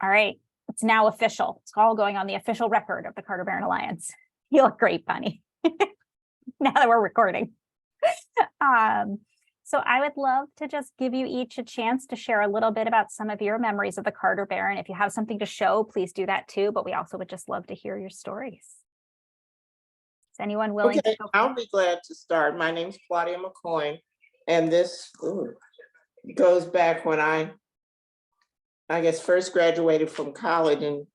All right, it's now official. It's all going on the official record of the Carter Barron Alliance. You look great, Bonnie. Now that we're recording. So I would love to just give you each a chance to share a little bit about some of your memories of the Carter Barron. If you have something to show, please do that too, but we also would just love to hear your stories. Is anyone willing to go? I'll be glad to start. My name's Claudia McCoy, and this goes back when I guess first graduated from college in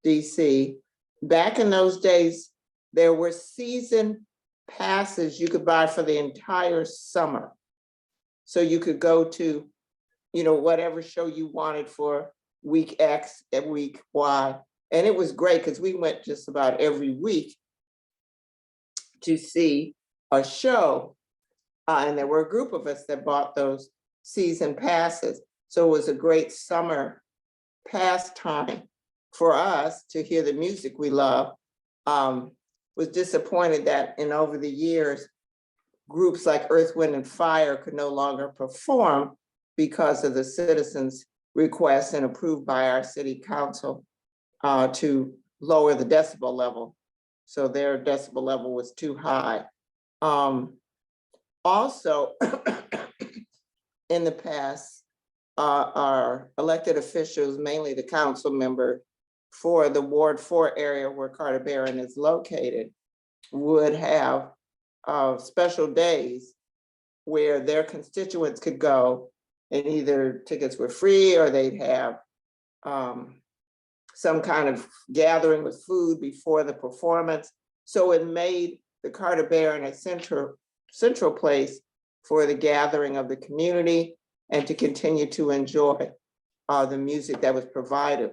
DC. Back in those days, there were season passes you could buy for the entire summer. So you could go to, whatever show you wanted for week X and week Y. And it was great because we went just about every week to see a show. And there were a group of us that bought those season passes. So it was a great summer pastime for us to hear the music we love. Was disappointed that over the years, groups like Earth, Wind, and Fire could no longer perform because of the citizens' request and approved by our city council to lower the decibel level. So their decibel level was too high. Also, in the past, our elected officials, mainly the council member for the Ward 4 area where Carter Barron is located, would have special days where their constituents could go, and either tickets were free or they'd have some kind of gathering with food before the performance. So it made the Carter Barron a central place for the gathering of the community and to continue to enjoy the music that was provided.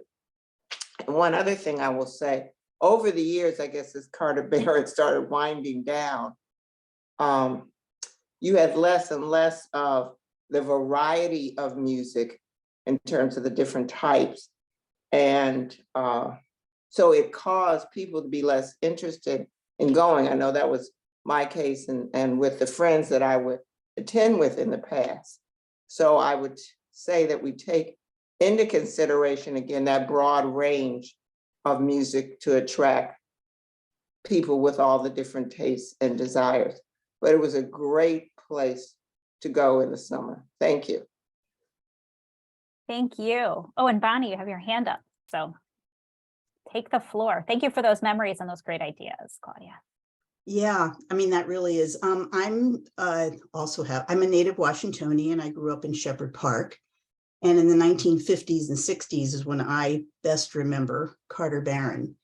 And one other thing I will say, over the years, I guess as Carter Barron started winding down, you had less and less of the variety of music in terms of the different types. And so it caused people to be less interested in going. I know that was my case and with the friends that I would attend with in the past. So I would say that we take into consideration, again, that broad range of music to attract people with all the different tastes and desires. But it was a great place to go in the summer. Thank you. Thank you. Oh, and Bonnie, you have your hand up, so take the floor. Thank you for those memories and those great ideas, Claudia. Yeah, I mean, that really is. I'm a native Washingtonian. I grew up in Shepherd Park. And in the 1950s and 60s is when I best remember Carter Barron.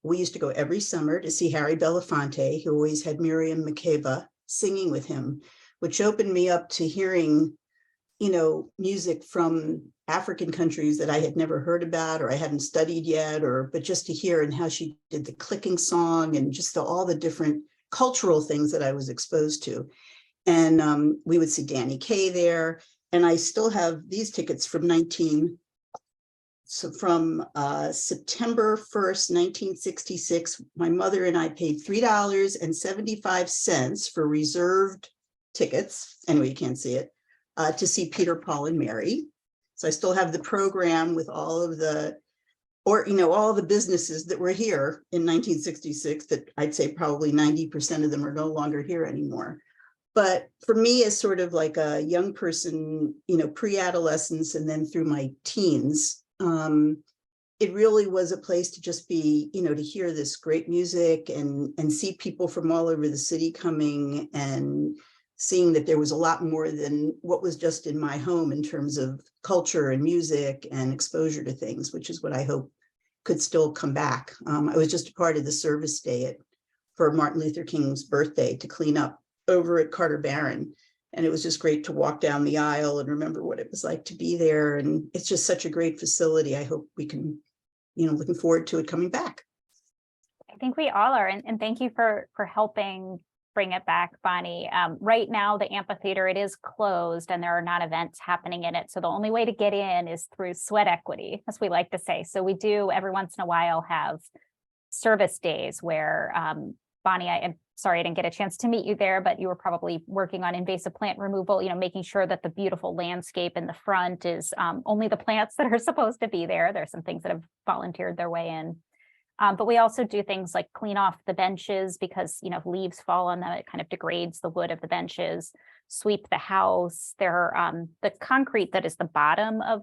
We used to go every summer to see Harry Belafonte, who always had Miriam Makeba singing with him, which opened me up to hearing, music from African countries that I had never heard about or I hadn't studied yet, but just to hear and how she did the clicking song and just all the different cultural things that I was exposed to. And we would see Danny Kaye there. And I still have these tickets from September 1st, 1966. My mother and I paid $3.75 for reserved tickets. Anyway, you can't see it, to see Peter, Paul, and Mary. So I still have the program with all of all the businesses that were here in 1966 that I'd say probably 90% of them are no longer here anymore. But for me, as sort of like a young person, pre-adolescence and then through my teens, it really was a place to just be, to hear this great music and see people from all over the city coming and seeing that there was a lot more than what was just in my home in terms of culture and music and exposure to things, which is what I hope could still come back. I was just a part of the service day for Martin Luther King's birthday to clean up over at Carter Barron. And it was just great to walk down the aisle and remember what it was like to be there. And it's just such a great facility. I hope we can, looking forward to it coming back. I think we all are. And thank you for helping bring it back, Bonnie. Right now, the amphitheater, it is closed and there are not events happening in it. So the only way to get in is through sweat equity, as we like to say. So we do every once in a while have service days where Bonnie, sorry, I didn't get a chance to meet you there, but you were probably working on invasive plant removal, making sure that the beautiful landscape in the front is only the plants that are supposed to be there. There's some things that have volunteered their way in. But we also do things like clean off the benches because, if leaves fall on them, it kind of degrades the wood of the benches, sweep the house. There are the concrete that is the bottom of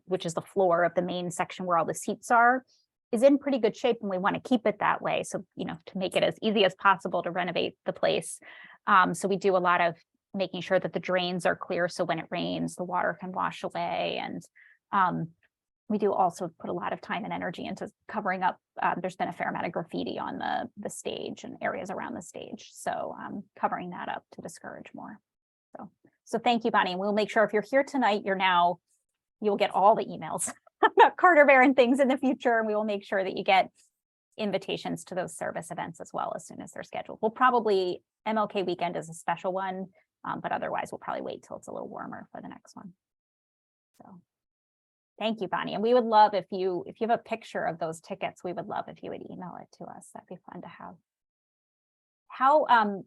which is the floor of the main section where all the seats are, is in pretty good shape, and we want to keep it that way. So, to make it as easy as possible to renovate the place. So we do a lot of making sure that the drains are clear. So when it rains, the water can wash away. And we do also put a lot of time and energy into covering up. There's been a fair amount of graffiti on the stage and areas around the stage. So covering that up to discourage more. So thank you, Bonnie. And we'll make sure if you're here tonight, you'll get all the emails about Carter Barron things in the future. And we will make sure that you get invitations to those service events as well as soon as they're scheduled. We'll probably, MLK weekend is a special one, but otherwise we'll probably wait till it's a little warmer for the next one. So thank you, Bonnie. And we would love if you have a picture of those tickets, we would love if you would email it to us. That'd be fun to have. How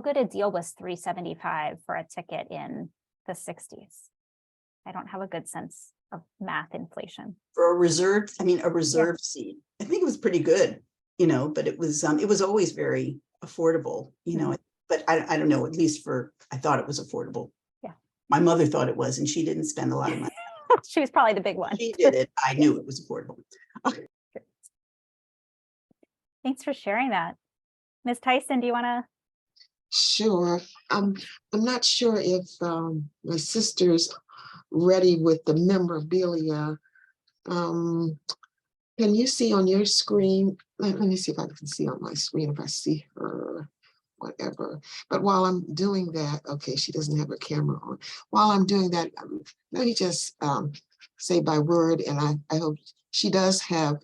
good a deal was $3.75 for a ticket in the 60s? I don't have a good sense of math inflation. For a reserved seat. I think it was pretty good, but it was always very affordable, but I don't know, at least I thought it was affordable. Yeah. My mother thought it was, and she didn't spend a lot of money. She was probably the big one. She did it. I knew it was affordable. Thanks for sharing that. Ms. Tyson, do you want to? Sure. I'm not sure if my sister's ready with the memorabilia. Can you see on your screen? Let me see if I can see on my screen if I see her, whatever. But while I'm doing that, okay, she doesn't have her camera on. While I'm doing that, let me just say by word, and I hope she does have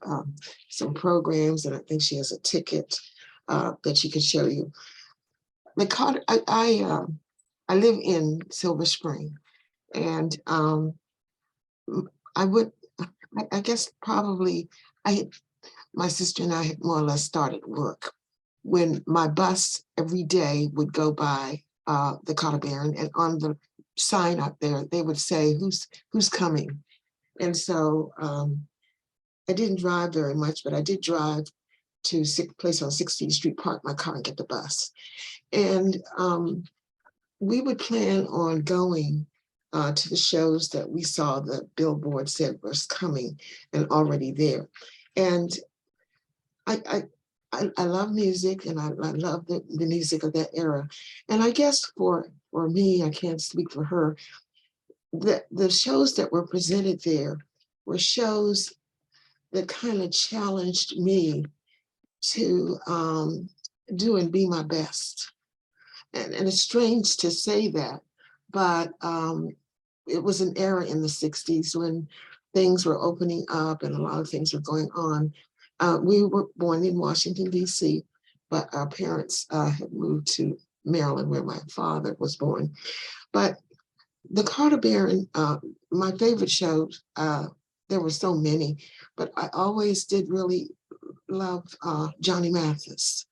some programs, and I think she has a ticket that she can show you. I live in Silver Spring, and I guess probably my sister and I had more or less started work when my bus every day would go by the Carter Barron, and on the sign up there they would say who's coming. And so I didn't drive very much, but I did drive to place on 16th Street, park my car and get the bus. And we would plan on going to the shows that we saw the billboard said was coming and already there. And I love music, and I love the music of that era. And I guess for me, I can't speak for her, the shows that were presented there were shows that kind of challenged me to do and be my best. And it's strange to say that, but it was an era in the 60s when things were opening up and a lot of things were going on. We were born in Washington, D.C., but our parents had moved to Maryland, where my father was born. But the Carter Barron, my favorite shows, there were so many, but I always did really love Johnny Mathis,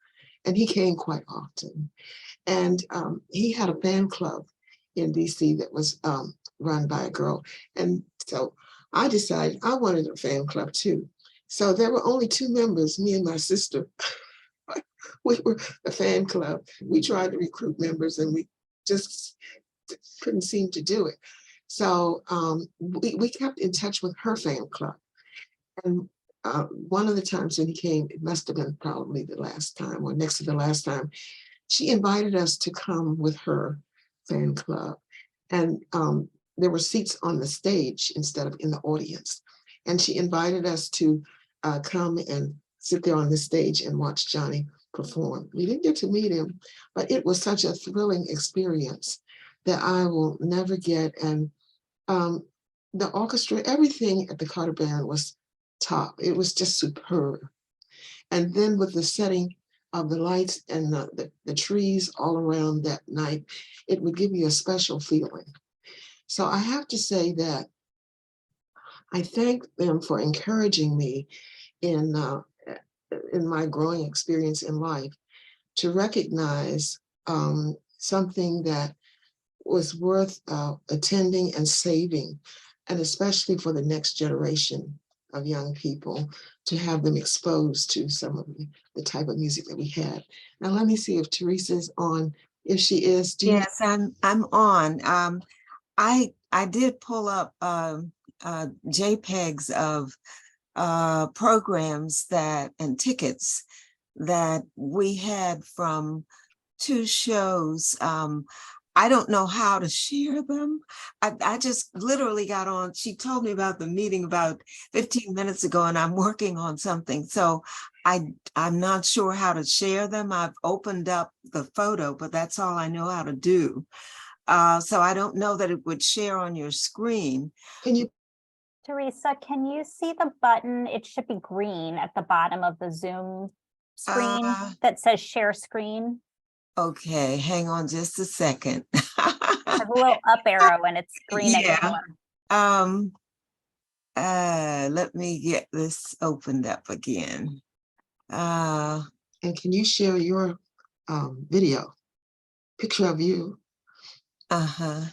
and he came quite often. And he had a fan club in DC that was run by a girl. And so I decided I wanted a fan club too. So there were only 2 members, me and my sister. We were a fan club. We tried to recruit members and we just couldn't seem to do it. So we kept in touch with her fan club. And one of the times when he came, it must have been probably the last time or next to the last time, she invited us to come with her fan club. And there were seats on the stage instead of in the audience. And she invited us to come and sit there on the stage and watch Johnny perform. We didn't get to meet him, but it was such a thrilling experience that I will never get. And the orchestra, everything at the Carter Barron was top. It was just superb. And then with the setting of the lights and the trees all around that night, it would give you a special feeling. So I have to say that I thank them for encouraging me in my growing experience in life. to recognize something that was worth attending and saving, and especially for the next generation of young people, to have them exposed to some of the type of music that we had. Now, let me see if Teresa's on. If she is, do you? Yes, I'm on. I did pull up JPEGs of programs that and tickets that we had from 2 shows. I don't know how to share them. I just literally got on. She told me about the meeting about 15 minutes ago, and I'm working on something. So I'm not sure how to share them. I've opened up the photo, but that's all I know how to do. So I don't know that it would share on your screen. Can you? Teresa, can you see the button? It should be green at the bottom of the Zoom screen that says share screen. Okay, hang on just a second. There's a little up arrow and it's green at your Yeah. one. Let me get this opened up again. And can you share your video, picture of you? Let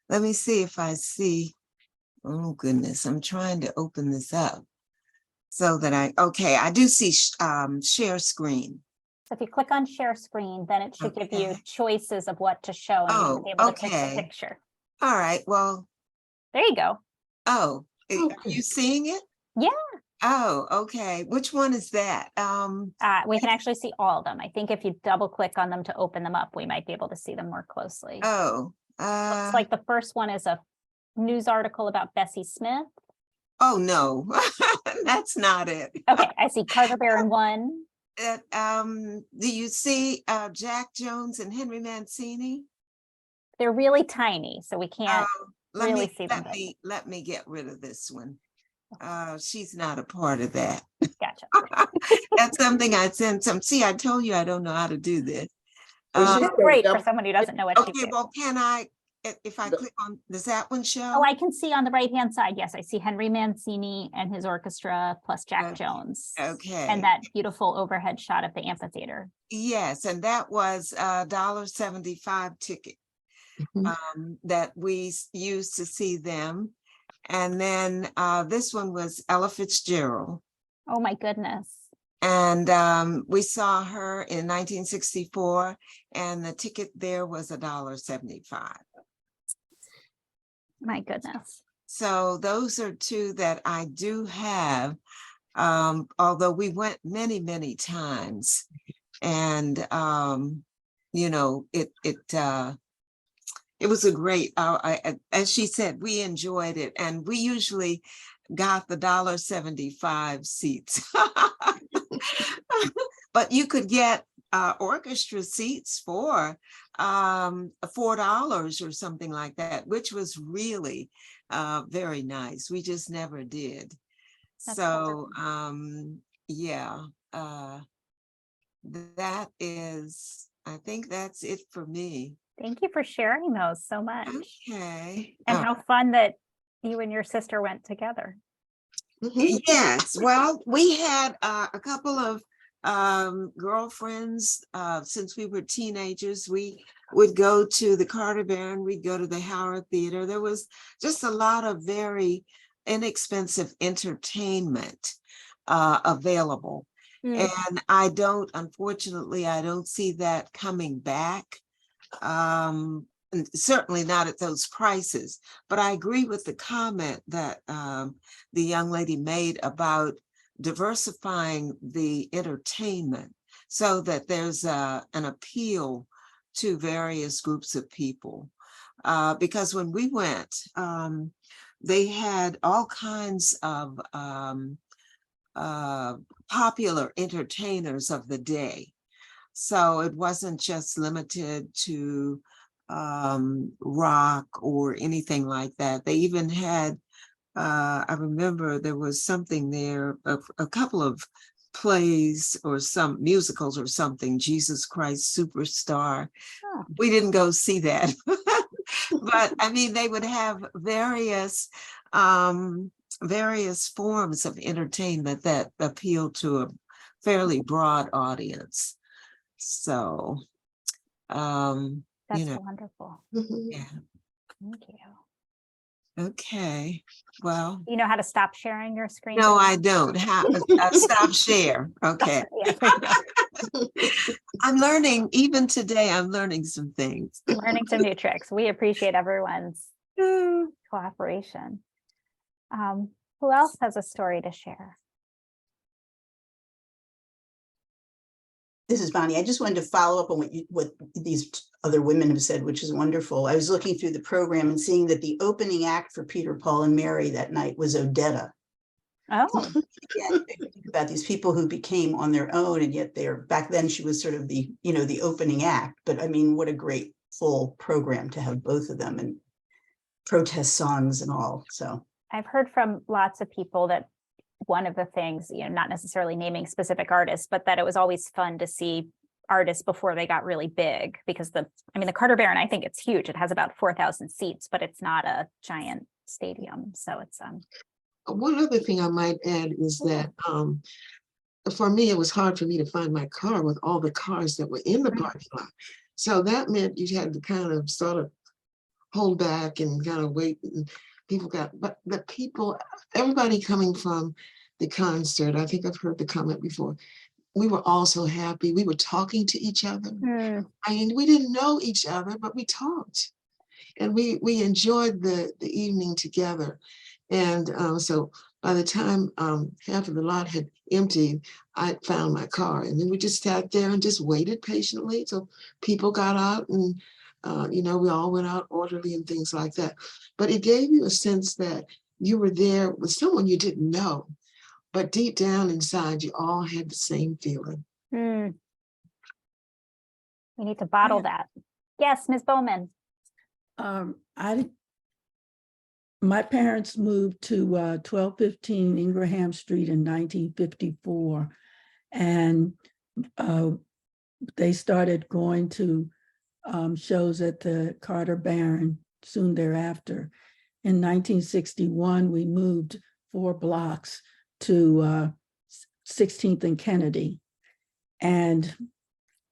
me see if I see. Oh goodness, I'm trying to open this up so that I do see share screen. So if you click on share screen, then it should give you Okay. choices of what to show and you'll be able to pick the picture. All right, well. There you go. Oh, are Okay. you seeing it? Yeah. Oh, okay. Which one is that? We can actually see all of them. I think if you double click on them to open them up, we might be able to see them more closely. Oh, Looks like the first one is a news article about Bessie Smith. oh no, that's not it. Okay, I see Carter Barron 1. Do you see Jack Jones and Henry Mancini? They're really tiny, so we can't really see them. Let me get rid of this one. She's not a part of that. Gotcha. That's something I sent some. See, I told you I don't know how to do this. That's great for someone who doesn't know what she's Okay, doing. well, can I, if I click on, does that one show? Oh, I can see on the right-hand side. Yes, I see Henry Mancini and his orchestra plus Jack Jones. Okay. And that beautiful overhead shot of the amphitheater. Yes, and that was a $1.75 ticket that we used to see them. And then this one was Ella Fitzgerald. Oh my goodness. And we saw her in 1964, and the ticket there was $1.75. My goodness. So those are 2 that I do have, although we went many, many times. And, you know, it was a great, as she said, we enjoyed it. And we usually got the $1.75 seats. But you could get orchestra seats for $4 or something like that, which was really very nice. We just never did. That's So yeah, that is, I think that's it for me. Thank you for sharing those so much. Okay. And how fun that you and your sister went together. Yes, well, we had a couple of girlfriends since we were teenagers. We would go to the Carter Barron, we'd go to the Howard Theater. There was just a lot of very inexpensive entertainment available. And unfortunately, I don't see that coming back. And certainly not at those prices, but I agree with the comment that the young lady made about diversifying the entertainment so that there's an appeal to various groups of people. Because when we went, they had all kinds of popular entertainers of the day. So it wasn't just limited to rock or anything like that. They even had, I remember there was something there, a couple of plays or some musicals or something, Jesus Christ Superstar. Oh. We didn't go see that. But I mean, they would have various forms of entertainment that appeal to a fairly broad audience. So, you That's know, wonderful. Mhm. yeah, Thank you. okay, well, You know how to stop sharing your screen? no, I Danielle? don't. How, stop share. Okay. Yeah, there you go. I'm learning, even today, I'm learning some things. Learning some new tricks. We appreciate everyone's cooperation. Who else has a story to share? This is Bonnie. I just wanted to follow up on what these other women have said, which is wonderful. I was looking through the program and seeing that the opening act for Peter, Paul, and Mary that night was Odetta. Oh, Yeah, think about these people who became on their own, and yet back then she was sort of the, the opening act. But I mean, what a great full program to have both of them and protest songs and all. So I've heard from lots of people that one of the things, not necessarily naming specific artists, but that it was always fun to see artists before they got really big, because the Carter Barron, I think it's huge. It has about 4,000 seats, but it's not a giant stadium. So it's One other thing I might add is that for me, it was hard for me to find my car with all the cars that were in the parking lot. So that meant you had to kind of sort of hold back and kind of wait. And but the people, everybody coming from the concert, I think I've heard the comment before, we were all so happy. We were talking to each other. I mean, we didn't know each other, but we talked. And we enjoyed the evening together. And so by the time half of the lot had emptied, I found my car. And then we just sat there and just waited patiently till people got out, and we all went out orderly and things like that. But it gave you a sense that you were there with someone you didn't know, but deep down inside, you all had the same feeling. we need to bottle that. Yes, Ms. Bowman. My parents moved to 1215 Ingraham Street in 1954, and they started going to shows at the Carter Barron soon thereafter. In 1961, we moved 4 blocks to 16th and Kennedy. And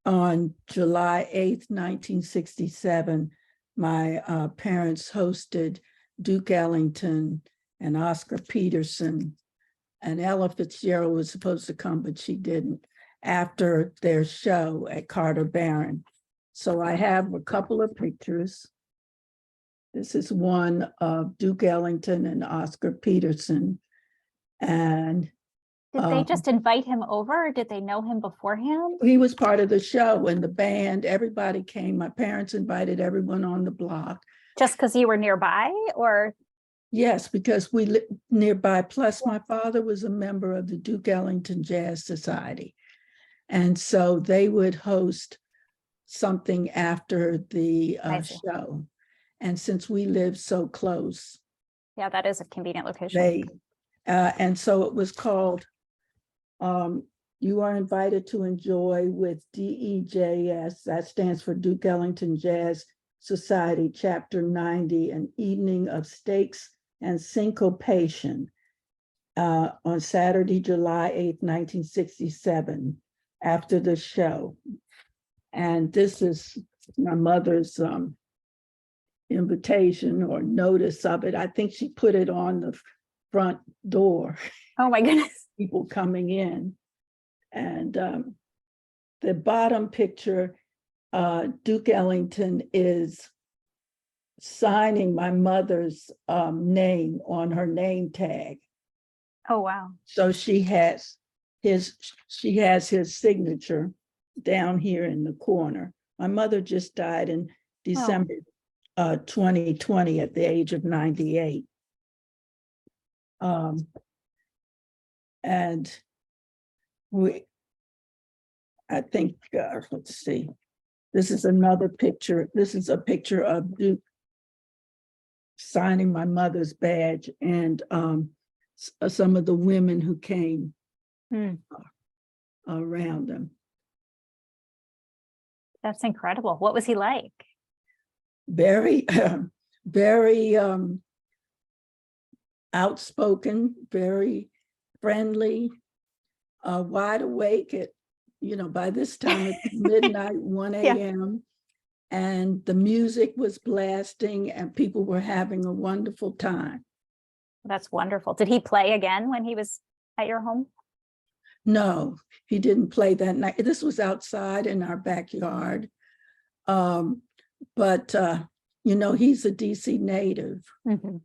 on July 8th, 1967, my parents hosted Duke Ellington and Oscar Peterson, and Ella Fitzgerald was supposed to come, but she didn't, after their show at Carter Barron. So I have a couple of pictures. This is one of Duke Ellington and Oscar Peterson. And Did they just invite him over, or did they know him beforehand? he was part of the show, and the band, everybody came. My parents invited everyone on the block. Just because you were nearby, or? Yes, because we lived nearby. Plus, my father was a member of the Duke Ellington Jazz Society. And so they would host something after the show. And since we lived so close. Yeah, that is a convenient location. And so it was called, You Are Invited to Enjoy with DEJS, that stands for Duke Ellington Jazz Society, Chapter 90, an evening of steaks and syncopation on Saturday, July 8th, 1967, after the show. And this is my mother's invitation or notice of it. I think she put it on the front door. Oh my goodness. People coming in. And the bottom picture, Duke Ellington is signing my mother's name on her name tag. Oh, wow. So she has his signature down here in the corner. My mother just died in December 2020 at the age of 98. And I think, let's see, this is another picture. This is a picture of Duke signing my mother's badge, and some of the women who came around him. That's incredible. What was he like? Very, very outspoken, very friendly, wide awake at by this time it's midnight, 1 Yeah. a.m. and the music was blasting and people were having a wonderful time. That's wonderful. Did he play again when he was at your home? No, he didn't play that night. This was outside in our backyard. But he's a DC native. Mhm.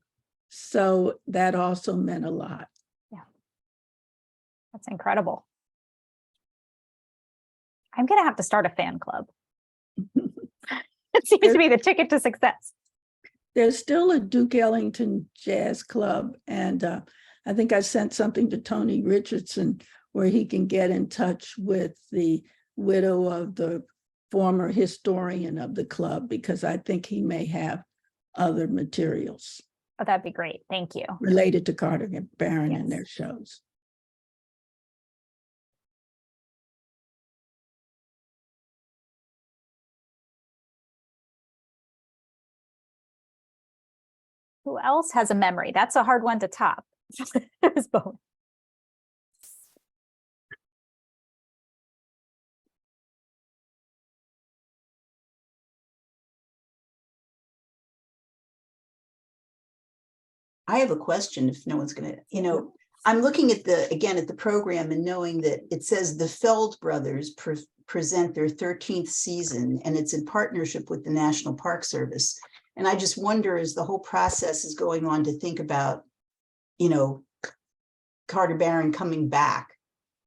So that also meant a lot. That's incredible. I'm going to have to start a fan club. It seems to be the ticket to success. There's still a Duke Ellington Jazz Club. And I think I sent something to Tony Richardson where he can get in touch with the widow of the former historian of the club, because I think he may have other materials Oh, that'd be great. Thank you. related to Carter and Barron and Yes. their shows. Who else has a memory? That's a hard one to top. Ms. Bowen. I have a question if no one's gonna, I'm looking at the program and knowing that it says the Feld brothers present their 13th season and it's in partnership with the National Park Service. And I just wonder, as the whole process is going on, to think about, Carter Barron coming back,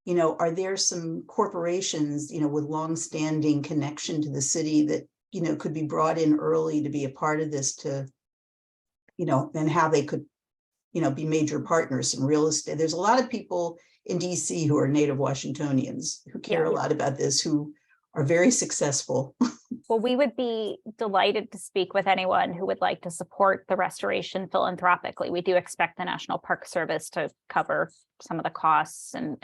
are there some corporations, with longstanding connection to the city that, could be brought in early to be a part of this, to, and how they could, be major partners in real estate. There's a lot of people in DC who are native Washingtonians who care a lot about this, who are very successful. Well, we would be delighted to speak with anyone who would like to support the restoration philanthropically. We do expect the National Park Service to cover some of the costs and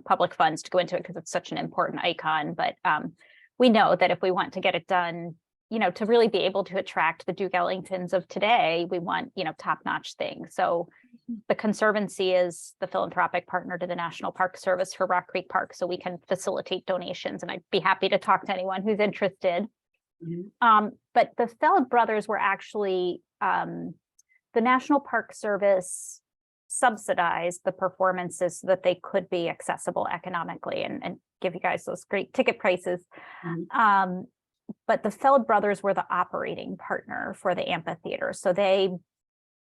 public funds to go into it because it's such an important icon. But we know that if we want to get it done, to really be able to attract the Duke Ellingtons of today, we want, top-notch things. So the Conservancy is the philanthropic partner to the National Park Service for Rock Creek Park, so we can facilitate donations, and I'd be happy to talk to anyone who's interested. But the Feld brothers were actually, the National Park Service subsidized the performances so that they could be accessible economically and give you guys those great ticket prices. But the Feld brothers were the operating partner for the amphitheater. So they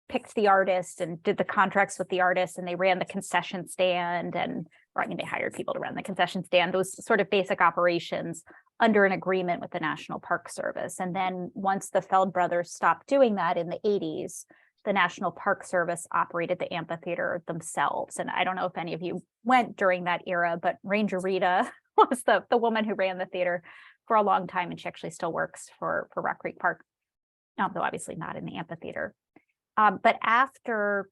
picked the artist and did the contracts with the artist, and they ran the concession stand they hired people to run the concession stand, those sort of basic operations under an agreement with the National Park Service. And then once the Feld brothers stopped doing that in the 80s, the National Park Service operated the amphitheater themselves. And I don't know if any of you went during that era, but Ranger Rita was the woman who ran the theater for a long time, and she actually still works for Rock Creek Park, though obviously not in the amphitheater. But after,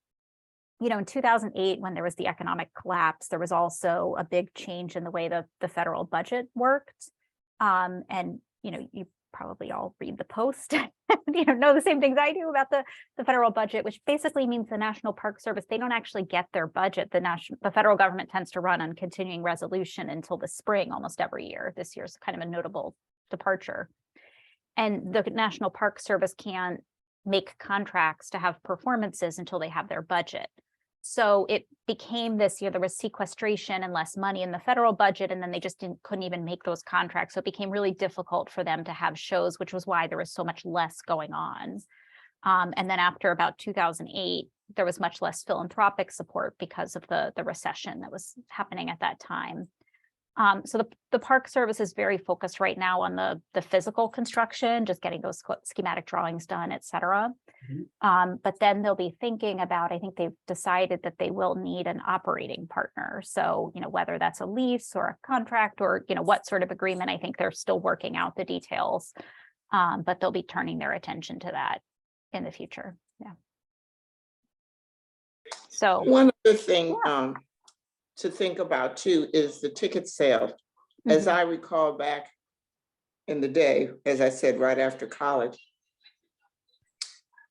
in 2008, when there was the economic collapse, there was also a big change in the way the federal budget worked. And, you probably all read the Post, know the same things I do about the federal budget, which basically means the National Park Service, they don't actually get their budget. The federal government tends to run on continuing resolution until the spring almost every year. This year's kind of a notable departure. And the National Park Service can't make contracts to have performances until they have their budget. So it became this, there was sequestration and less money in the federal budget, and then they just couldn't even make those contracts. So it became really difficult for them to have shows, which was why there was so much less going on. And then after about 2008, there was much less philanthropic support because of the recession that was happening at that time. So the Park Service is very focused right now on the physical construction, just getting those schematic drawings done, et cetera. But then they'll be thinking about, I think they've decided that they will need an operating partner. So, whether that's a lease or a contract or, what sort of agreement, I think they're still working out the details. But they'll be turning their attention to that in the future. Yeah. So one other thing to think about too is the ticket sales. As I recall back in the day, as I said, right after college,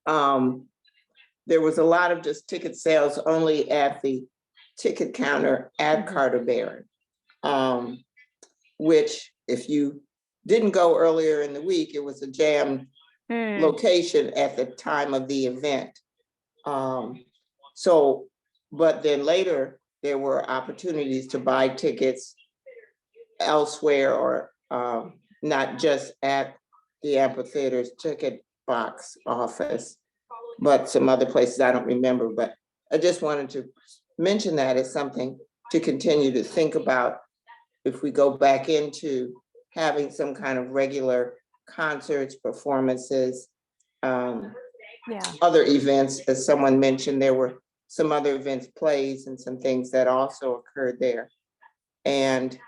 there was a lot of just ticket sales only at the ticket counter at Carter Barron. which if you didn't go earlier in the week, it was a jammed location at the time of the event. So, but then later there were opportunities to buy tickets elsewhere, or not just at the amphitheater's ticket box office, but some other places I don't remember. But I just wanted to mention that as something to continue to think about if we go back into having some kind of regular concerts, performances, other events. As someone mentioned, there were some other events, plays, and some things that also occurred there. And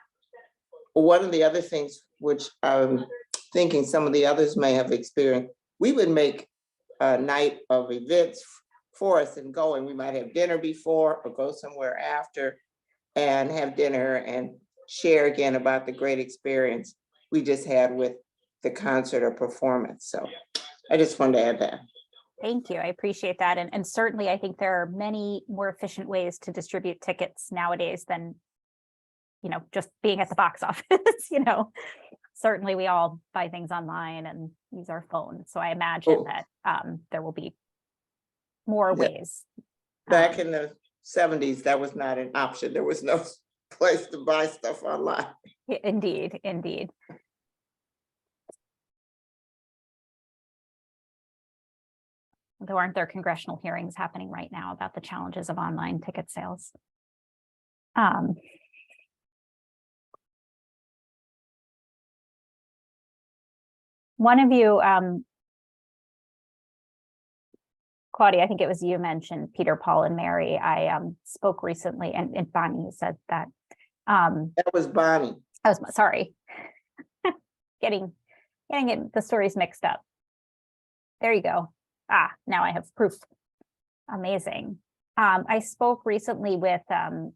one of the other things, which I'm thinking some of the others may have experienced, we would make a night of events for us and go, and we might have dinner before or go somewhere after and have dinner and share again about the great experience we just had with the concert or performance. So I just wanted to add that. Thank you. I appreciate that. And certainly I think there are many more efficient ways to distribute tickets nowadays than, just being at the box office, Certainly we all buy things online and use our phone. So I imagine that there will be more ways. Back in the 70s, that was not an option. There was no place to buy stuff online. Indeed, indeed. Though aren't there congressional hearings happening right now about the challenges of online ticket sales? One of you, Claudia, I think it was you mentioned Peter, Paul, and Mary. I spoke recently, and Bonnie said that. That was Bonnie. I was sorry, getting the stories mixed up. There you go. Now I have proof. Amazing. I spoke recently with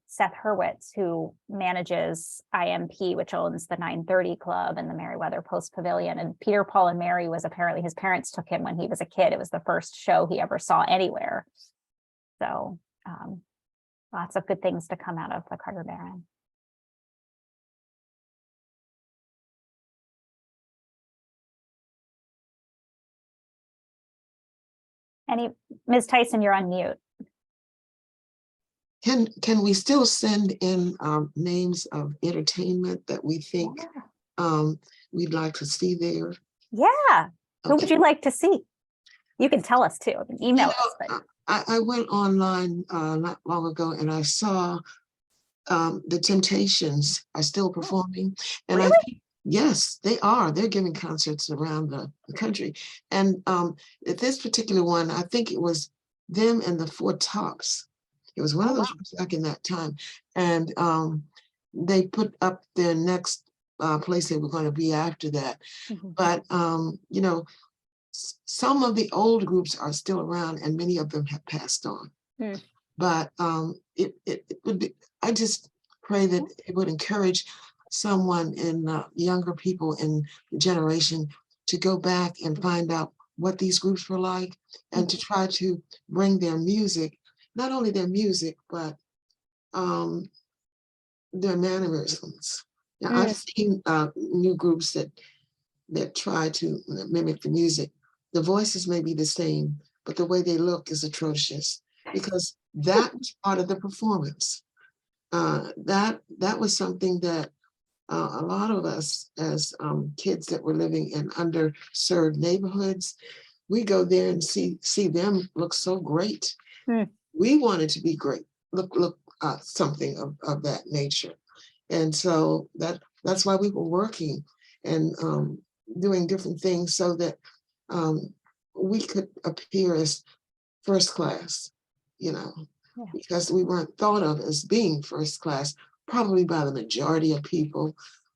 Seth Hurwitz, who manages IMP, which owns the 930 Club and the Merriweather Post Pavilion. And Peter, Paul, and Mary was apparently, his parents took him when he was a kid. It was the first show he ever saw anywhere. So lots of good things to come out of the Carter Barron. Ms. Tyson, you're on mute. Can we still send in names of entertainment that we think we'd like to see there? Yeah. Who Okay. would you like to see? You can tell us too. Email us. But... I went online not long ago and I saw the Temptations are still performing. And really? I think, yes, they are. They're giving concerts around the country. And at this particular one, I think it was them and the Four Tops. It was one of those back in that time. And they put up their next place they were going to be after that. But, some of the old groups are still around and many of them have passed on. But it would be, I just pray that it would encourage someone in younger people in the generation to go back and find out what these groups were like and to try to bring their music, not only their music, but their mannerisms. Now, I've seen new groups that try to mimic the music. The voices may be the same, but the way they look is atrocious because that was part of the performance. That was something that a lot of us as kids that were living in underserved neighborhoods, we go there and see them look so great. We wanted to be great, look something of that nature. And so that's why we were working and doing different things so that we could appear as first class, because we weren't thought of as being first class, probably by the majority of people,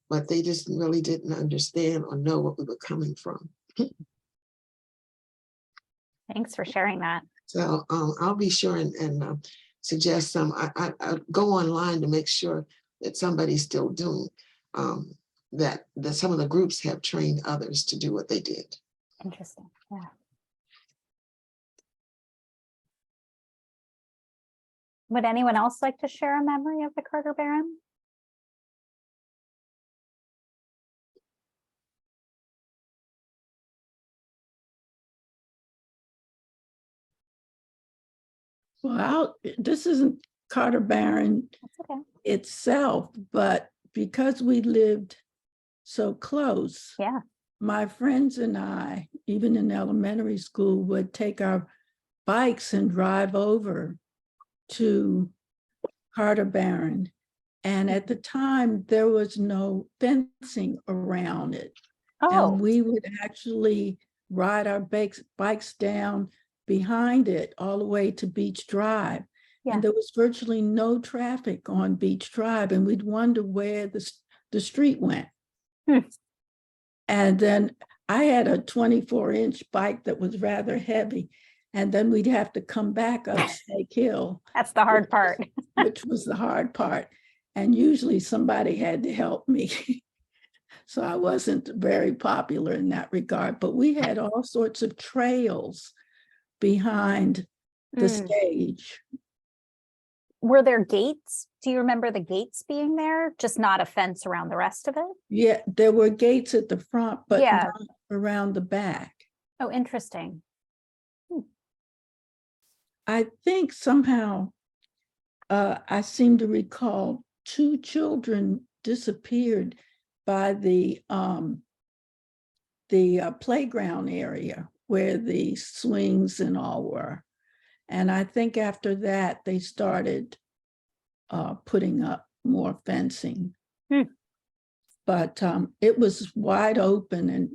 but they just really didn't understand or know what we were coming from. Thanks for sharing that. So I'll be sure and suggest some. I go online to make sure that somebody's still doing that some of the groups have trained others to do what they did. Interesting. Yeah. Would anyone else like to share a memory of the Carter Barron? Well, this isn't Carter Barron That's okay. itself, but because we lived so close, Yeah. my friends and I, even in elementary school, would take our bikes and drive over to Carter Barron. And at the time, there was no fencing around it. Oh, And we would actually ride our bikes down behind it all the way to Beach Drive. Yeah. And there was virtually no traffic on Beach Drive, and we'd wonder where the street went. Hmm. And then I had a 24-inch bike that was rather heavy. And then we'd have to come back up Snake Hill, that's the hard part. which was the hard part. And usually somebody had to help me. So I wasn't very popular in that regard, but we had all sorts of trails behind the Mm. stage. Were there gates? Do you remember the gates being there? Just not a fence around the rest of it? Yeah, there were gates at the front, but Yeah. not around the back. Oh, interesting. I think somehow I seem to recall 2 children disappeared by the playground area where the swings and all were. And I think after that, they started putting up more fencing. Hmm. But it was wide open and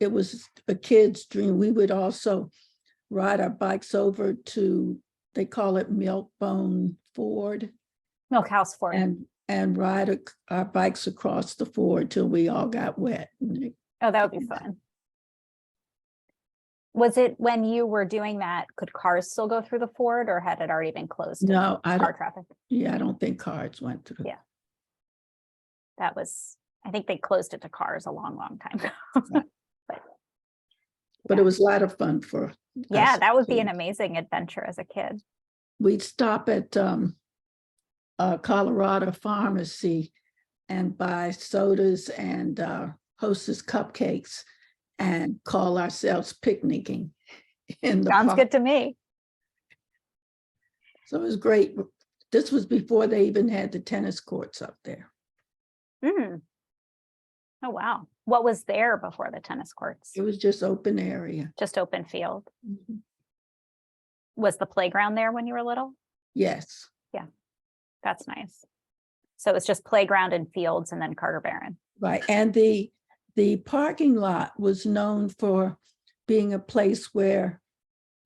it was a kid's dream. We would also ride our bikes over to, they call it Milkbone Ford, Milk House Ford. and ride our bikes across the ford till we all got wet. Oh, that would be fun. Was it when you were doing that, could cars still go through the ford or had it already been closed? to No, I car don't, traffic? yeah, I don't think cars went through. Yeah. That was, I think they closed it to cars a long, long time ago. But it was a lot of fun for Yeah, us that would be an kids. amazing adventure as a kid. We'd stop at Colorado Pharmacy and buy sodas and Hostess cupcakes and call ourselves picnicking in the Sounds park. good to me. So it was great. This was before they even had the tennis courts up there. Mm. Oh, wow. What was there before the tennis courts? It was just open area. Just open field. Mhm. Was the playground there when you were little? Yes, That's nice. So it's just playground and fields and then Carter Barron. right. And the parking lot was known for being a place where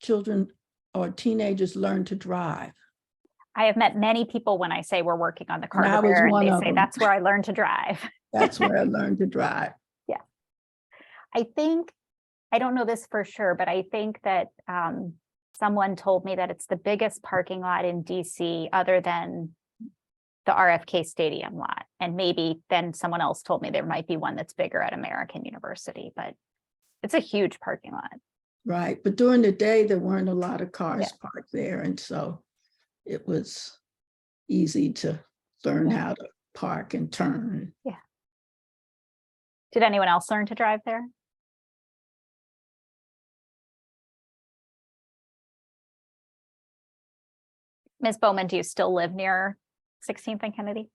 children or teenagers learn to drive. I have met many people when I say we're working on the And I Carter was Barron, one they of say them. that's where I learned to drive. That's where I learned to drive. I think, I don't know this for sure, but I think that someone told me that it's the biggest parking lot in DC other than the RFK Stadium lot. And maybe then someone else told me there might be one that's bigger at American University, but it's a huge parking lot. Right. But during the day, there weren't a lot of cars Yeah. parked there. And so it was easy to learn how to park and turn. Did anyone else learn to drive there? Ms. Bowman, do you still live near 16th and Kennedy?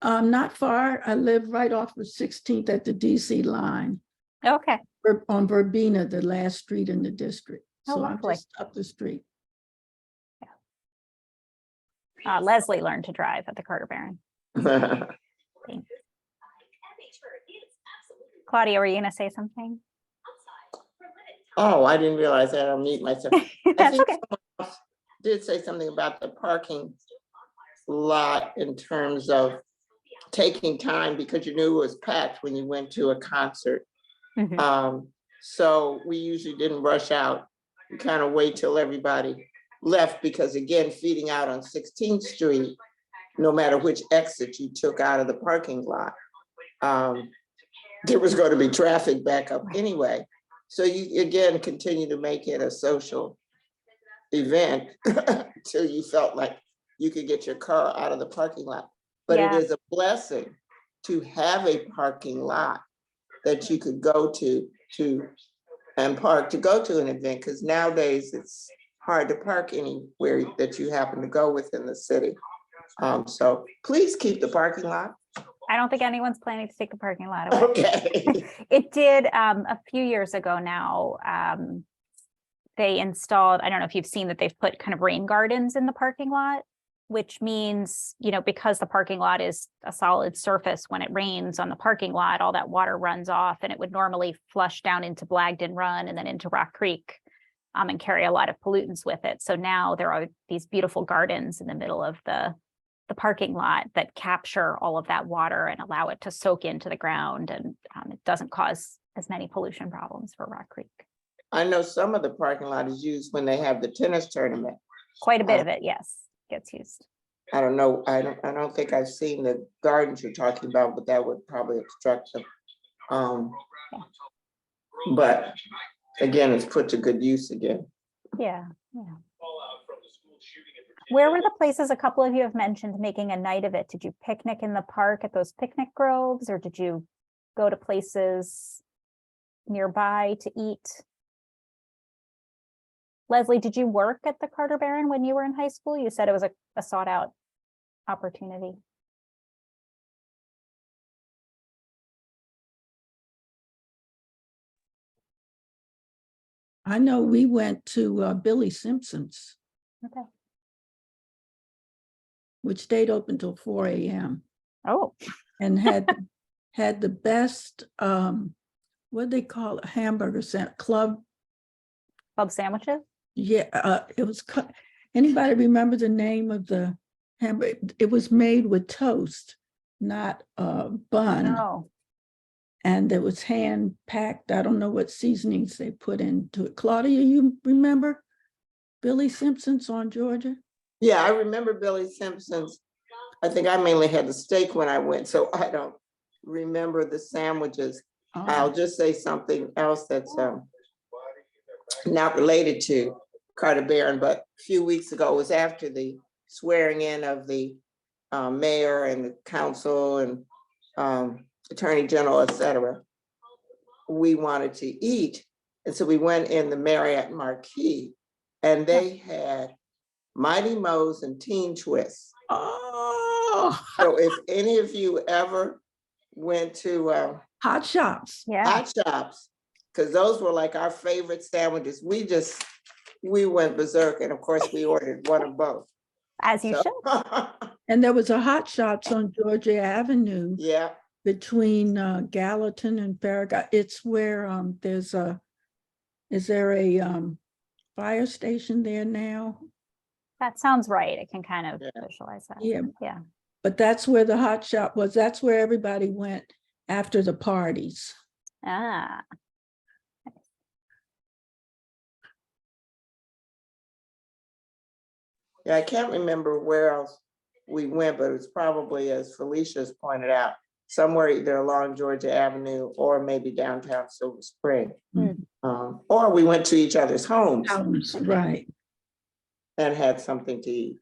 Not far. I live right off of 16th at the DC line. Okay. On Verbena, the last street in the district. Oh, So I'm lovely. just up the street. Leslie learned to drive at the Carter Barron. Claudia, were you going to say something? Oh, I didn't realize that. I'll mute myself. I That's think okay. someone else did say something about the parking lot in terms of taking time because you knew it was packed when you went to a concert. Mhm. So we usually didn't rush out. We kind of wait till everybody left because again, feeding out on 16th Street, no matter which exit you took out of the parking lot, there was going to be traffic backup anyway. So you again continue to make it a social event until you felt like you could get your car out of the parking lot. But Yeah. it is a blessing to have a parking lot that you could go to and park to go to an event, because nowadays it's hard to park anywhere that you happen to go within the city. So please keep the parking lot. I don't think anyone's planning to take the parking lot away. Okay. It did, a few years ago now, they installed, I don't know if you've seen that they've put kind of rain gardens in the parking lot, which means, you know, because the parking lot is a solid surface, when it rains on the parking lot, all that water runs off, and it would normally flush down into Blagden Run and then into Rock Creek, and carry a lot of pollutants with it. So now there are these beautiful gardens in the middle of the parking lot that capture all of that water and allow it to soak into the ground, and it doesn't cause as many pollution problems for Rock Creek. I know some of the parking lot is used when they have the tennis tournament. Quite a bit of it, yes, gets used. I don't know, I don't think I've seen the gardens you're talking about, but that would probably obstruct them. But again, it's put to good use again. Yeah, yeah. Where were the places a couple of you have mentioned making a night of it? Did you picnic in the park at those picnic groves, or did you go to places nearby to eat? Leslie, did you work at the Carter Barron when you were in high school? You said it was a sought out opportunity. I know we went to Billy Simpson's, Okay. which stayed open till 4 a.m. Oh, and had the best, what they call it, hamburger club. club sandwiches? Yeah, it was, anybody remember the name of the hamburger? It was made with toast, not bun. No. And it was hand packed. I don't know what seasonings they put into it. Claudia, you remember Billy Simpson's on Georgia? Yeah, I remember Billy Simpson's. I think I mainly had the steak when I went, so I don't remember the sandwiches. I'll just say something else that's not related to Carter Barron, but a few weeks ago, it was after the swearing in of the mayor and the council and attorney general, et cetera. We wanted to eat, and so we went in the Marriott Marquis, and they had Mighty Mo's and Teen Twists. Oh, So if any of you ever went to Hot Shops. Yeah. Hot Shops, because those were like our favorite sandwiches, we went berserk, and of course we ordered one of both. As you So, should. And there was a Hot Shops on Georgia Avenue yeah, between Gallatin and Farragut. It's where is there a fire station there now? That sounds right. I can kind of Yeah. visualize that. Yeah. Yeah. But that's where the Hot Shop was. That's where everybody went after the parties. Ah, yeah, I can't remember where else we went, but it was probably, as Felicia's pointed out, somewhere either along Georgia Avenue or maybe downtown Silver Spring. Or we went to each other's homes Right. and had something to eat.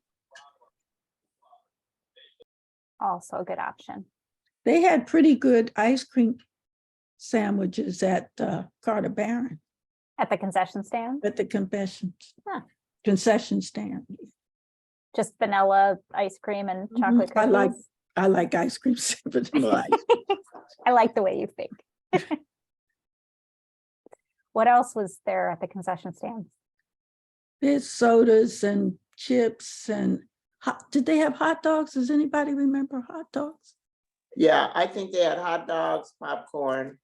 also a good option. They had pretty good ice cream sandwiches at Carter Barron At the concession stand, at the Huh. concession stand. just vanilla ice cream and chocolate I like cookies. I like ice cream. Vanilla ice. I like the way you think. What else was there at the concession stands? There's sodas and chips and did they have hot dogs? Does anybody remember hot dogs? Yeah, I think they had hot dogs, popcorn,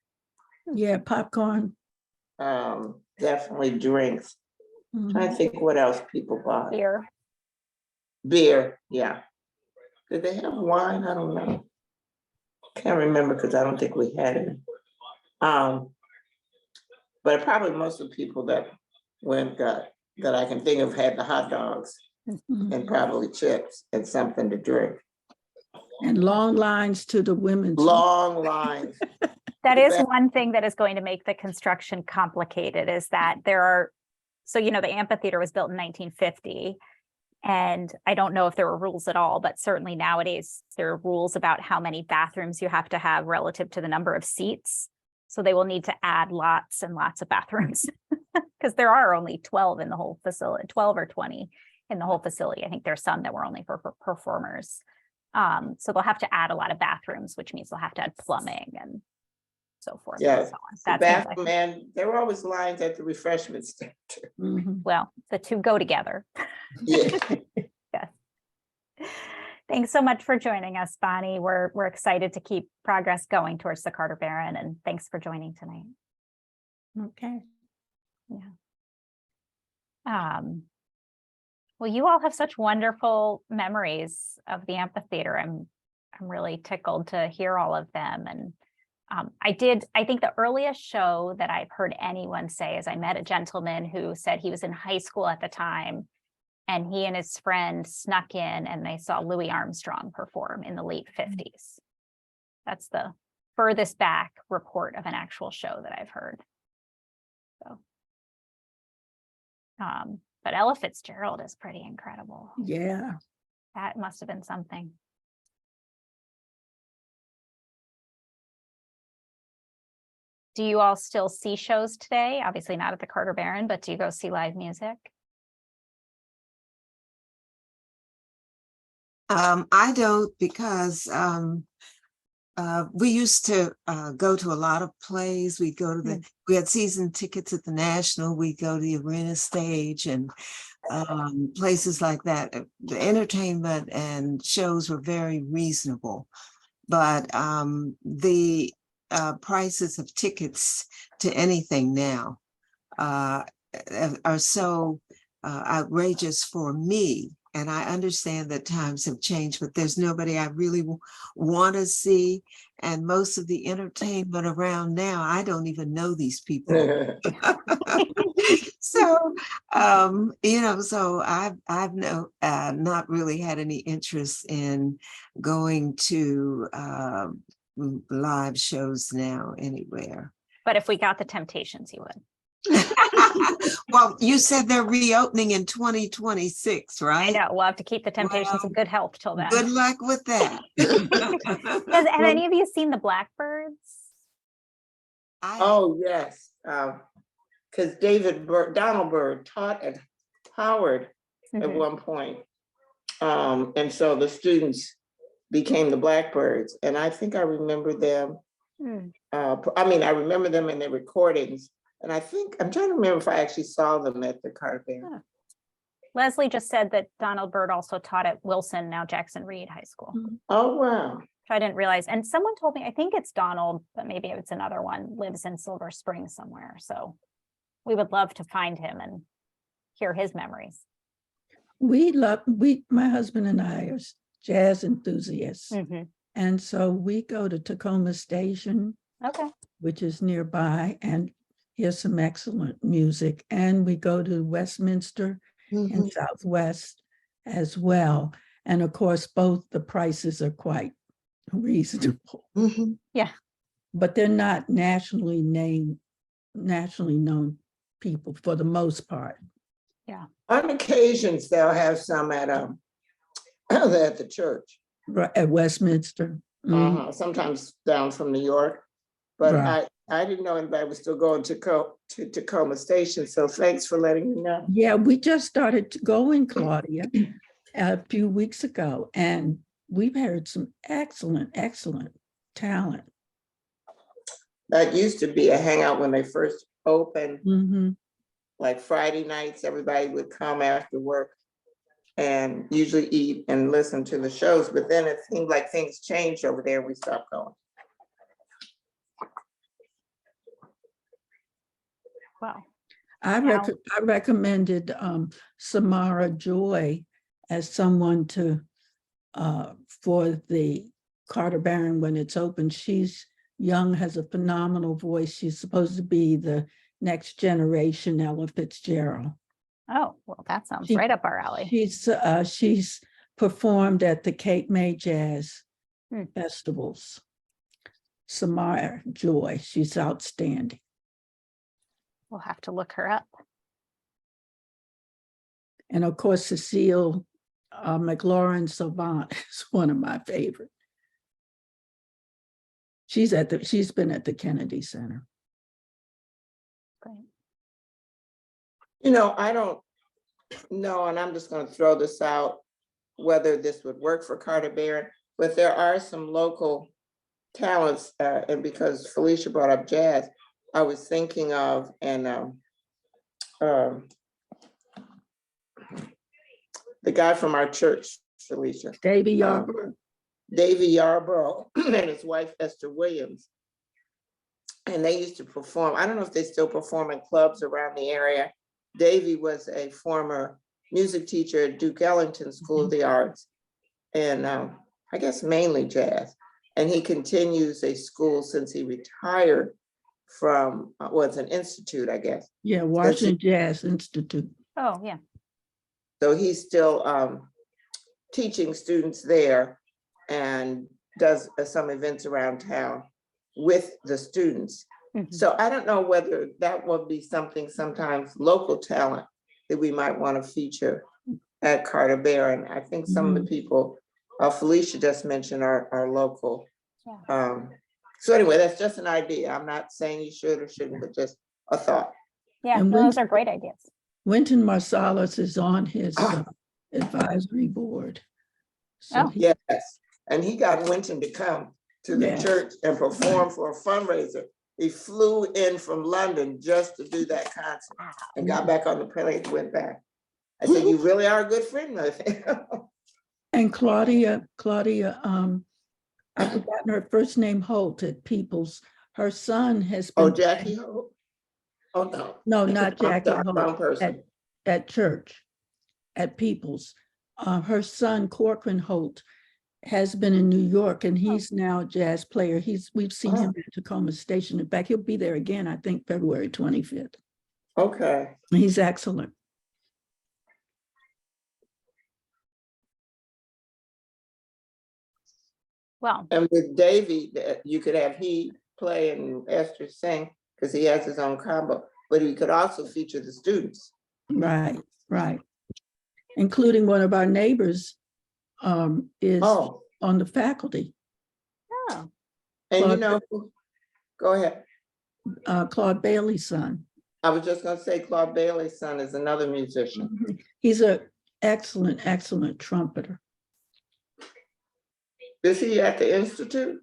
Yeah, popcorn. definitely drinks. I think what else people bought. Beer. Beer, yeah. Did they have wine? I don't know. Can't remember because I don't think we had it. But probably most of the people that went that I can think of had the hot dogs and probably chips and something to drink. And long lines to the women's. Long lines. That is one thing that is going to make the construction complicated, is that there are, so, you know, the amphitheater was built in 1950. And I don't know if there were rules at all, but certainly nowadays there are rules about how many bathrooms you have to have relative to the number of seats. So they will need to add lots and lots of bathrooms because there are only 12 in the whole facility, 12 or 20 in the whole facility. I think there's some that were only for performers. So they'll have to add a lot of bathrooms, which means they'll have to add plumbing and so forth. And Yes, so on. the That seems like- bathroom, and there were always lines at the refreshment stand. Mhm. well, the two go together. Yeah. Yes. Thanks so much for joining us, Bonnie. We're excited to keep progress going towards the Carter Barron, and thanks for joining tonight. Okay. Well, you all have such wonderful memories of the amphitheater. I'm really tickled to hear all of them. And I think the earliest show that I've heard anyone say is I met a gentleman who said he was in high school at the time, and he and his friend snuck in and they saw Louis Armstrong perform in the late 50s. That's the furthest back report of an actual show that I've heard. So, but Ella Fitzgerald is pretty incredible. Yeah. That must have been something. Do you all still see shows today? Obviously not at the Carter Barron, but do you go see live music? I don't, because we used to go to a lot of plays. We'd go to we had season tickets at the National. We'd go to the Arena Stage and places like that. The entertainment and shows were very reasonable, but the prices of tickets to anything now are so outrageous for me. And I understand that times have changed, but there's nobody I really want to see. And most of the entertainment around now, I don't even know these people. So, so I've not really had any interest in going to live shows now anywhere. But if we got the Temptations, you would. Well, you said they're reopening in 2026, I right? know, we'll have to keep the Temptations in good health till then. Good luck with that. Have any of you seen the Blackbirds? Oh, yes. Because Donald Byrd taught at Howard at Mhm. one point. And so the students became the Blackbirds. And I think I remember them. Hmm. I remember them in their recordings. And I think, I'm trying to remember if I actually saw them at the Carter Barron. Huh. Leslie just said that Donald Byrd also taught at Wilson, now Jackson Reed High School, which Oh, wow. I didn't realize. And someone told me, I think it's Donald, but maybe it's another one, lives in Silver Spring somewhere. So we would love to find him and hear his memories. My husband and I are jazz enthusiasts. Mhm. And so we go to Tacoma Station, Okay. which is nearby, and hear some excellent music. And we go to Westminster in Southwest as well. And of course, both the prices are quite reasonable, but they're not nationally known people for the most part. On occasions, they'll have some at at the church. Right, at Westminster. Mhm. Sometimes down from New York. But Right. I didn't know anybody was still going to Tacoma Station. So thanks for letting me know. Yeah, we just started going, Claudia, a few weeks ago, and we've heard some excellent talent. That used to be a hangout when they first opened. Mhm. Like Friday nights, everybody would come after work and usually eat and listen to the shows. But then it seemed like things changed over there. We stopped going. Wow. I recommended Samara Joy as someone to for the Carter Barron when it's open. She's young, has a phenomenal voice. She's supposed to be the next generation Ella Fitzgerald. Oh, well, that sounds right up our alley. She's performed at the Cape May Jazz Hmm. festivals. Samara Joy, she's outstanding. We'll have to look her up. And of course, Cecile McLaurin Savant is one of my favorites. She's been at the Kennedy Center. Great. You know, I don't know, and I'm just gonna throw this out, whether this would work for Carter Barron, but there are some local talents, and because Felicia brought up jazz, I was thinking of, and the guy from our church, Felicia. Davy Yarborough. Davy Yarborough and his wife Esther Williams. And they used to perform, I don't know if they still perform in clubs around the area. Davy was a former music teacher at Duke Ellington School of the Arts, and I guess mainly jazz. And he continues a school since he retired from, well, it's an institute, I guess. Yeah, Washington Jazz Institute. Oh, yeah. So he's still teaching students there and does some events around town with the students. Mhm. So I don't know whether that would be something, sometimes local talent that we might want to feature at Carter Barron. I think some of the people Felicia just mentioned are local. Yeah. So anyway, that's just an idea. I'm not saying you should or shouldn't, but just a thought. Yeah, And no, those are great ideas. Wynton Marsalis is on his advisory board. So Oh. he- Yes, and he got Winton to come to the Yes. church and perform for a fundraiser. He flew in from London just to do that concert and got back on the plane and went back. I said, you really are a good friend of him. And Claudia, I've forgotten her first name, Holt at Peoples. Her son has been. Oh, Jackie Hope? Oh, no. No, not I'm Jackie sorry, wrong Holt, person. at church, at Peoples. Her son, Corcoran Holt, has been in New York, and he's now a jazz player. We've seen him at Tacoma Station. In fact, he'll be there again, I think, February 25th. Okay. He's excellent. Well, And with Davy, you could have he play and Esther sing, because he has his own combo, but he could also feature the students. Right, right. Including one of our neighbors is Oh, on the faculty, oh, and you Claude- know, go ahead. Claude Bailey's son. I was just gonna say Claude Bailey's son is another musician. He's an excellent, excellent trumpeter. Is he at the Institute?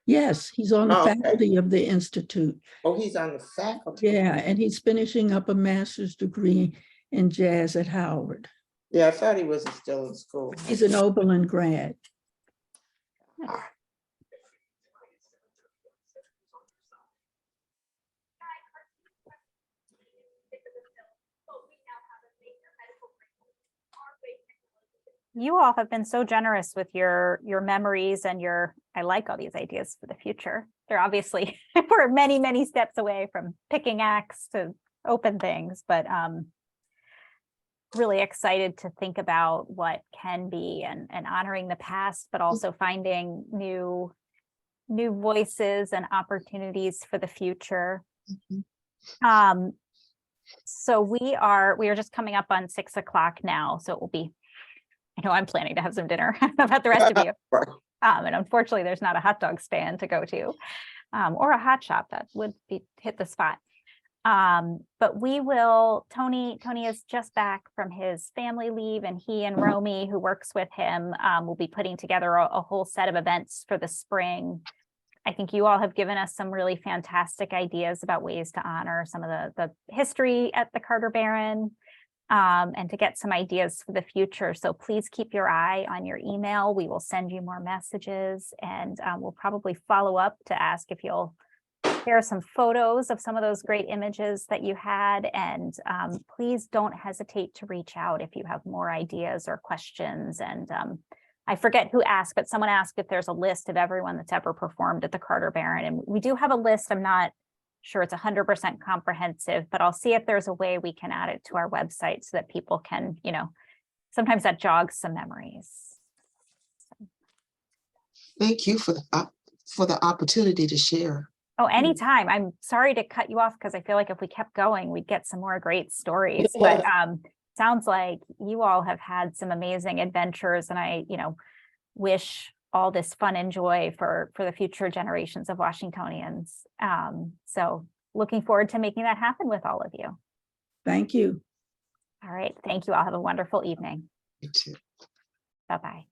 Yes, he's on the Oh, okay. faculty of the Institute. Oh, he's on the faculty. Yeah, and he's finishing up a master's degree in jazz at Howard. Yeah, I thought he was still in school. He's an Oberlin grad. you all have been so generous with your memories and I like all these ideas for the future. They're obviously, we're many, many steps away from picking acts to open things, but really excited to think about what can be and honoring the past, but also finding new voices and opportunities for the future. So we are just coming up on 6 o'clock now. So it will be, I know I'm planning to have some dinner. How about the rest of you? And unfortunately, there's not a hot dog stand to go to, or a hot shop that would hit the spot. But we will, Tony is just back from his family leave, and he and Romy, who works with him, will be putting together a whole set of events for the spring. I think you all have given us some really fantastic ideas about ways to honor some of the history at the Carter Barron, and to get some ideas for the future. So please keep your eye on your email. We will send you more messages, and we'll probably follow up to ask if you'll share some photos of some of those great images that you had. And please don't hesitate to reach out if you have more ideas or questions. And I forget who asked, but someone asked if there's a list of everyone that's ever performed at the Carter Barron. And we do have a list. I'm not sure it's 100% comprehensive, but I'll see if there's a way we can add it to our website so that people can, sometimes that jogs some memories. Thank you for the opportunity to share. Oh, anytime. I'm sorry to cut you off because I feel like if we kept going, we'd get some more great stories. But sounds like you all have had some amazing adventures, and I, wish all this fun and joy for the future generations of Washingtonians. So looking forward to making that happen with all of you. Thank you. All right. Thank you. I'll have a wonderful evening. You too. Bye-bye.